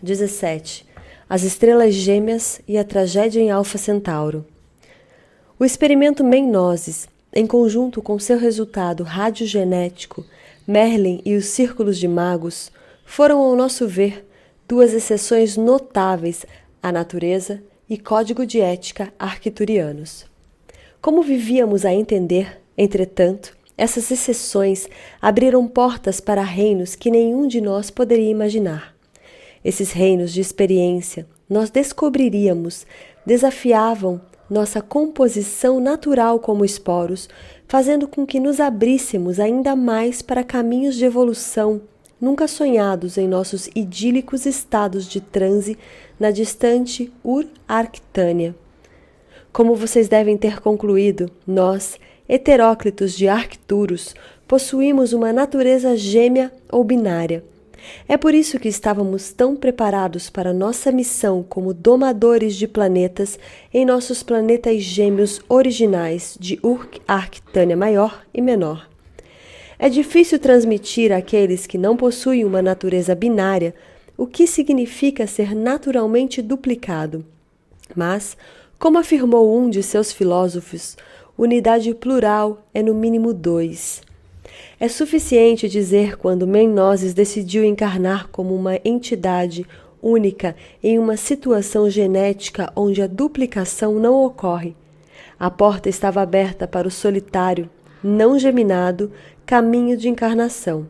17. As estrelas gêmeas e a tragédia em Alfa Centauro. O experimento Menoses, em conjunto com seu resultado radiogenético, Merlin e os círculos de magos, foram, ao nosso ver, duas exceções notáveis à natureza e código de ética arcturianos. Como vivíamos a entender, entretanto, essas exceções abriram portas para reinos que nenhum de nós poderia imaginar. Esses reinos de experiência, nós descobriríamos, desafiavam nossa composição natural como esporos, fazendo com que nos abríssemos ainda mais para caminhos de evolução nunca sonhados em nossos idílicos estados de transe na distante Ur-Arctânia. Como vocês devem ter concluído, nós, heteróclitos de Arcturus, possuímos uma natureza gêmea ou binária. É por isso que estávamos tão preparados para nossa missão como domadores de planetas em nossos planetas gêmeos originais de Ur-Arctânia maior e menor. É difícil transmitir àqueles que não possuem uma natureza binária o que significa ser naturalmente duplicado. Mas, como afirmou um de seus filósofos, unidade plural é no mínimo 2. É suficiente dizer quando Menoses decidiu encarnar como uma entidade única em uma situação genética onde a duplicação não ocorre. A porta estava aberta para o solitário, não geminado, caminho de encarnação.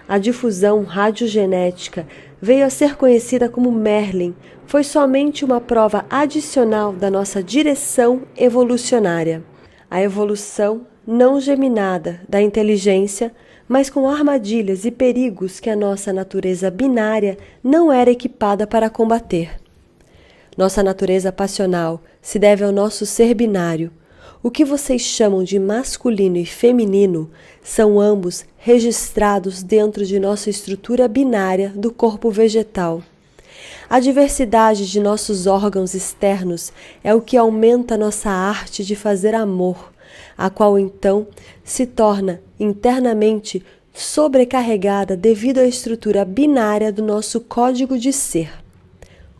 A difusão radiogenética veio a ser conhecida como Merlin, foi somente uma prova adicional da nossa direção evolucionária. A evolução não geminada da inteligência, mas com armadilhas e perigos que a nossa natureza binária não era equipada para combater. Nossa natureza passional se deve ao nosso ser binário. O que vocês chamam de masculino e feminino são ambos registrados dentro de nossa estrutura binária do corpo vegetal. A diversidade de nossos órgãos externos é o que aumenta nossa arte de fazer amor, a qual então se torna internamente sobrecarregada devido à estrutura binária do nosso código de ser.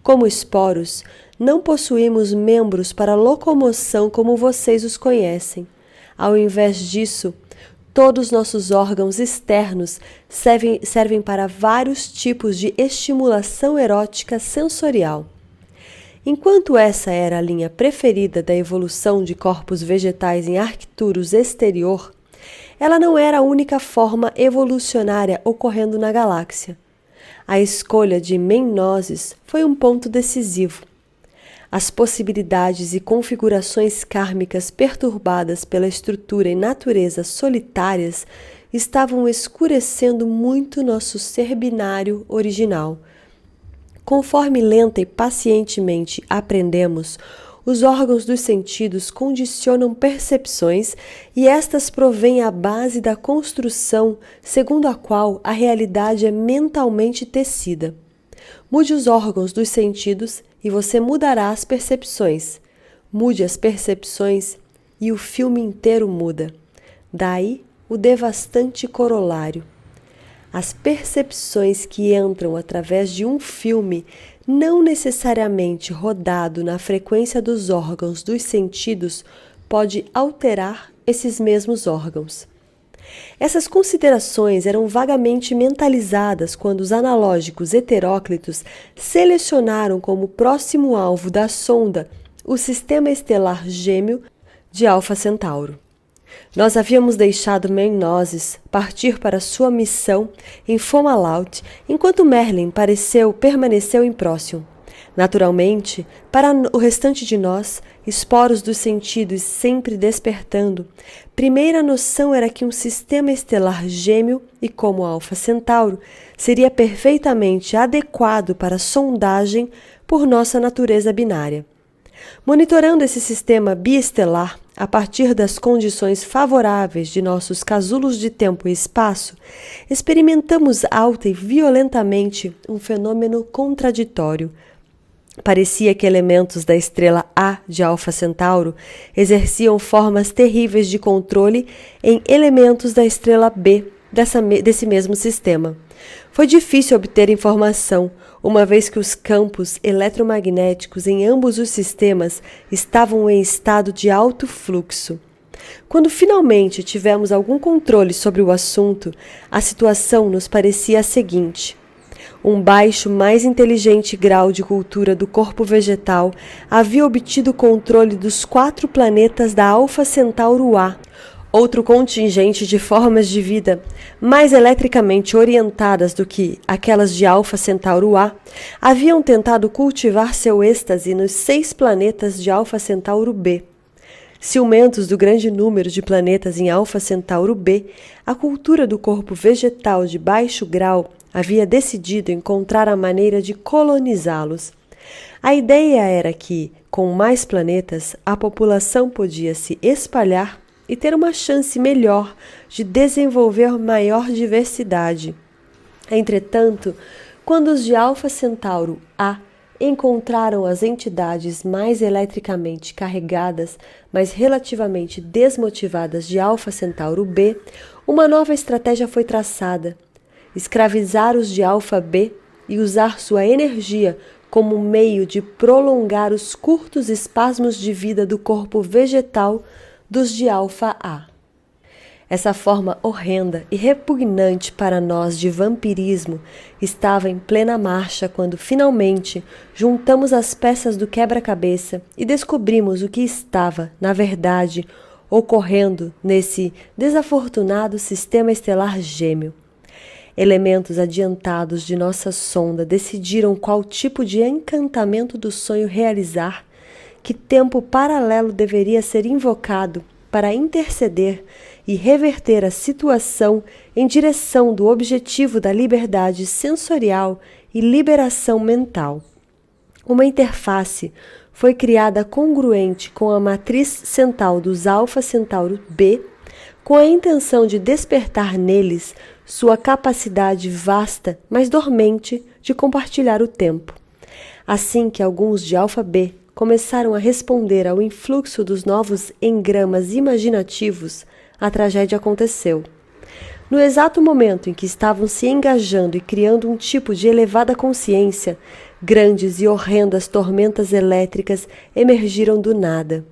Como esporos, não possuímos membros para locomoção como vocês os conhecem. Ao invés disso, todos nossos órgãos externos servem para vários tipos de estimulação erótica sensorial. Enquanto essa era a linha preferida da evolução de corpos vegetais em Arcturus exterior, ela não era a única forma evolucionária ocorrendo na galáxia. A escolha de Menoses foi um ponto decisivo. As possibilidades e configurações kármicas perturbadas pela estrutura e natureza solitárias estavam escurecendo muito nosso ser binário original. Conforme lenta e pacientemente aprendemos, os órgãos dos sentidos condicionam percepções e estas provêm a base da construção segundo a qual a realidade é mentalmente tecida. Mude os órgãos dos sentidos e você mudará as percepções. Mude as percepções e o filme inteiro muda. Daí o devastante corolário. As percepções que entram através de um filme, não necessariamente rodado na frequência dos órgãos dos sentidos, pode alterar esses mesmos órgãos. Essas considerações eram vagamente mentalizadas quando os analógicos heteróclitos selecionaram como próximo alvo da sonda o sistema estelar gêmeo de Alfa Centauro. Nós havíamos deixado Menoses partir para sua missão em Fomalhaut, enquanto Merlin permaneceu em Procyon. Naturalmente, para o restante de nós, esporos dos sentidos sempre despertando, primeira noção era que um sistema estelar gêmeo e como Alfa Centauro seria perfeitamente adequado para sondagem por nossa natureza binária. Monitorando esse sistema biestelar a partir das condições favoráveis de nossos casulos de tempo e espaço, experimentamos alta e violentamente um fenômeno contraditório. Parecia que elementos da estrela A de Alfa Centauro exerciam formas terríveis de controle em elementos da estrela B desse mesmo sistema. Foi difícil obter informação, uma vez que os campos eletromagnéticos em ambos os sistemas estavam em estado de alto fluxo. Quando finalmente tivemos algum controle sobre o assunto, a situação nos parecia a seguinte: um baixo, mais inteligente grau de cultura do corpo vegetal havia obtido controle dos 4 planetas da Alfa Centauro A. Outro contingente de formas de vida, mais eletricamente orientadas do que aquelas de Alfa Centauro A, haviam tentado cultivar seu êxtase nos 6 planetas de Alfa Centauro B. Ciumentos do grande número de planetas em Alfa Centauro B, a cultura do corpo vegetal de baixo grau havia decidido encontrar a maneira de colonizá-los. A ideia era que, com mais planetas, a população podia se espalhar e ter uma chance melhor de desenvolver maior diversidade. Entretanto, quando os de Alfa Centauro A encontraram as entidades mais eletricamente carregadas, mas relativamente desmotivadas de Alfa Centauro B, uma nova estratégia foi traçada: escravizar os de Alfa B e usar sua energia como meio de prolongar os curtos espasmos de vida do corpo vegetal dos de Alfa A. Essa forma horrenda e repugnante para nós de vampirismo estava em plena marcha quando finalmente juntamos as peças do quebra-cabeça e descobrimos o que estava, na verdade, ocorrendo nesse desafortunado sistema estelar gêmeo. Elementos adiantados de nossa sonda decidiram qual tipo de encantamento do sonho realizar, que tempo paralelo deveria ser invocado para interceder e reverter a situação em direção do objetivo da liberdade sensorial e liberação mental. Uma interface foi criada congruente com a matriz central dos Alfa Centauro B, com a intenção de despertar neles sua capacidade vasta, mas dormente, de compartilhar o tempo. Assim que alguns de Alfa B começaram a responder ao influxo dos novos engramas imaginativos, a tragédia aconteceu. No exato momento em que estavam se engajando e criando um tipo de elevada consciência, grandes e horrendas tormentas elétricas emergiram do nada.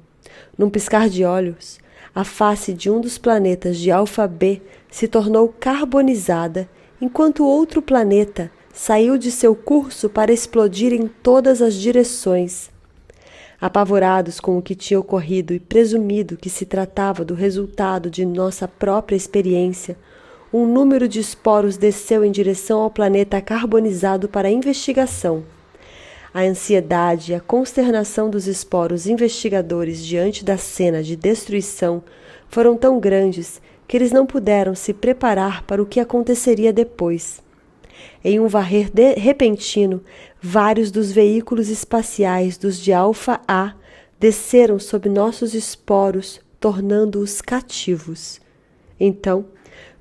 Num piscar de olhos, a face de um dos planetas de Alfa B se tornou carbonizada, enquanto outro planeta saiu de seu curso para explodir em todas as direções. Apavorados com o que tinha ocorrido e presumido que se tratava do resultado de nossa própria experiência, um número de esporos desceu em direção ao planeta carbonizado para investigação. A ansiedade e a consternação dos esporos investigadores diante da cena de destruição foram tão grandes que eles não puderam se preparar para o que aconteceria depois. Em um varrer repentino, vários dos veículos espaciais dos de Alfa A desceram sob nossos esporos, tornando-os cativos. Então,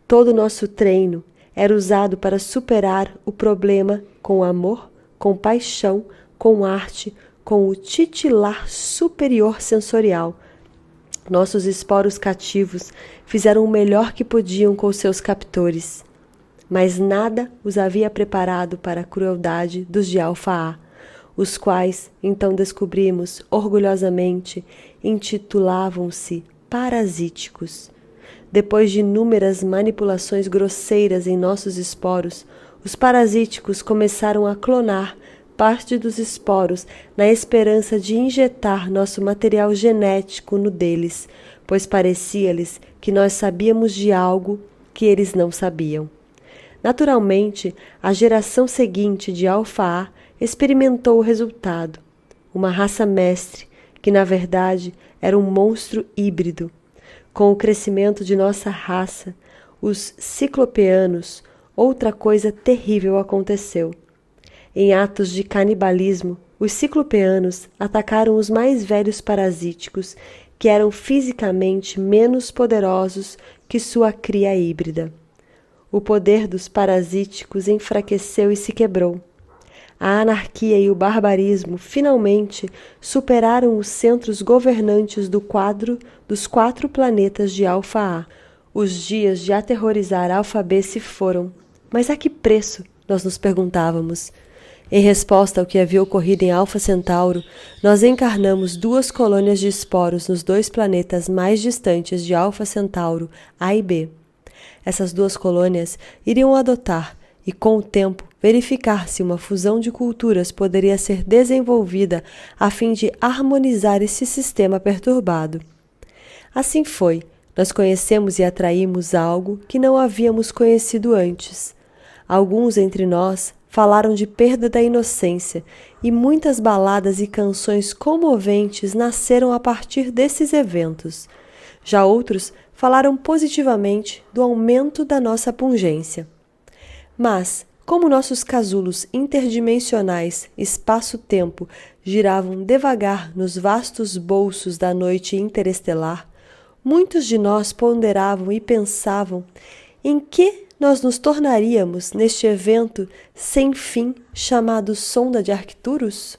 todo o nosso treino era usado para superar o problema com amor, com paixão, com arte, com o titilar superior sensorial. Nossos esporos cativos fizeram o melhor que podiam com seus captores, mas nada os havia preparado para a crueldade dos de Alfa A, os quais, então descobrimos orgulhosamente, intitulavam-se parasíticos. Depois de inúmeras manipulações grosseiras em nossos esporos, os parasíticos começaram a clonar parte dos esporos na esperança de injetar nosso material genético no deles, pois parecia-lhes que nós sabíamos de algo que eles não sabiam. Naturalmente, a geração seguinte de Alfa A experimentou o resultado, uma raça mestre, que na verdade era um monstro híbrido. Com o crescimento de nossa raça, os ciclopeanos, outra coisa terrível aconteceu. Em atos de canibalismo, os ciclopeanos atacaram os mais velhos parasíticos, que eram fisicamente menos poderosos que sua cria híbrida. O poder dos parasíticos enfraqueceu e se quebrou. A anarquia e o barbarismo finalmente superaram os centros governantes dos 4 planetas de Alfa A. Os dias de aterrorizar Alfa B se foram. Mas a que preço? Nós nos perguntávamos. Em resposta ao que havia ocorrido em Alfa Centauro, nós encarnamos 2 colônias de esporos nos 2 planetas mais distantes de Alfa Centauro, A e B. Essas 2 colônias iriam adotar e, com o tempo, verificar se uma fusão de culturas poderia ser desenvolvida a fim de harmonizar esse sistema perturbado. Assim foi, nós conhecemos e atraímos algo que não havíamos conhecido antes. Alguns entre nós falaram de perda da inocência e muitas baladas e canções comoventes nasceram a partir desses eventos. Já outros falaram positivamente do aumento da nossa pungência. Mas, como nossos casulos interdimensionais, espaço-tempo, giravam devagar nos vastos bolsos da noite interestelar, muitos de nós ponderavam e pensavam em que nós nos tornaríamos neste evento sem fim chamado Sonda de Arcturus?